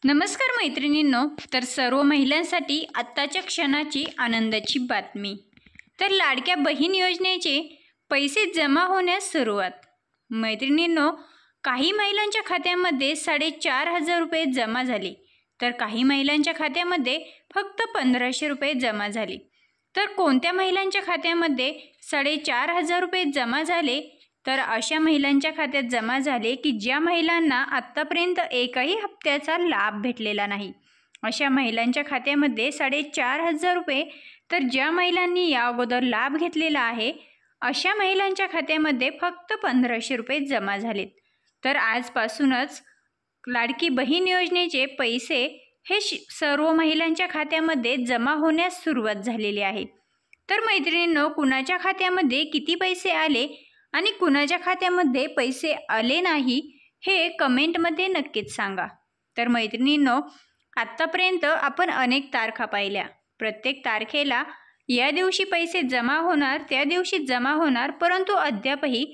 नमस्कार मैत्रिणींनो, तर सर्व महिलांसाठी आत्ताच्या क्षणाची आनंदाची बातमी। तर लाडक्या बहीण योजनेचे पैसे जमा होण्यास सुरुवात। मैत्रिणींनो, काही महिलांच्या खात्यामध्ये 4,500 रुपये जमा झाले, तर काही महिलांच्या खात्यामध्ये फक्त 1,500 रुपये जमा झाले। तर कोणत्या महिलांच्या खात्यामध्ये 4,500 रुपये जमा झाले, तर अशा महिलांच्या खात्यात जमा झाले की ज्या महिलांना आत्तापर्यंत एकही हप्त्याचा लाभ भेटलेला नाही। अशा महिलांच्या खात्यामध्ये 4,500 रुपये, तर ज्या महिलांनी या अगोदर लाभ घेतलेला आहे अशा महिलांच्या खात्यामध्ये फक्त 1,500 रुपये जमा झालेत। तर आजपासूनच लाडकी बहीण योजनेचे पैसे हे सर्व महिलांच्या खात्यामध्ये जमा होण्यास सुरुवात झालेली आहे। तर मैत्रिणींनो, कुणाच्या खात्यामध्ये किती पैसे आले आणि कुणाच्या खात्यामध्ये पैसे आले नाही हे कमेंटमध्ये नक्कीच सांगा। तर मैत्रिणींनो, आत्तापर्यंत आपण अनेक तारखा पाहिल्या। प्रत्येक तारखेला या दिवशी पैसे जमा होणार, त्या दिवशी जमा होणार, परंतु अद्यापही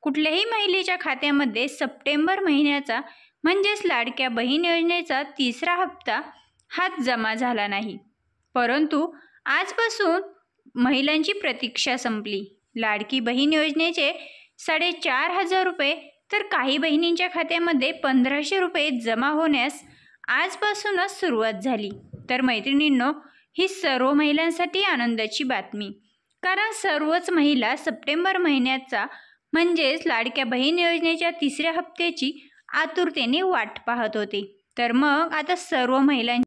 कुठल्याही महिलेच्या खात्यामध्ये सप्टेंबर महिन्याचा म्हणजेच लाडक्या बहीण योजनेचा 3रा हप्ता हा जमा झाला नाही। परंतु आजपासून महिलांची प्रतीक्षा संपली। लाडकी बहीण योजनेचे 4,500 रुपये, तर काही बहिणींच्या खात्यामध्ये 1,500 रुपये जमा होण्यास आजपासूनच सुरुवात झाली। तर मैत्रिणींनो, ही सर्व महिलांसाठी आनंदाची बातमी, कारण सर्वच महिला सप्टेंबर महिन्याचा म्हणजेच लाडक्या बहीण योजनेच्या 3ऱ्या हप्त्याची आतुरतेने वाट पाहत होते। तर मग आता सर्व महिलांची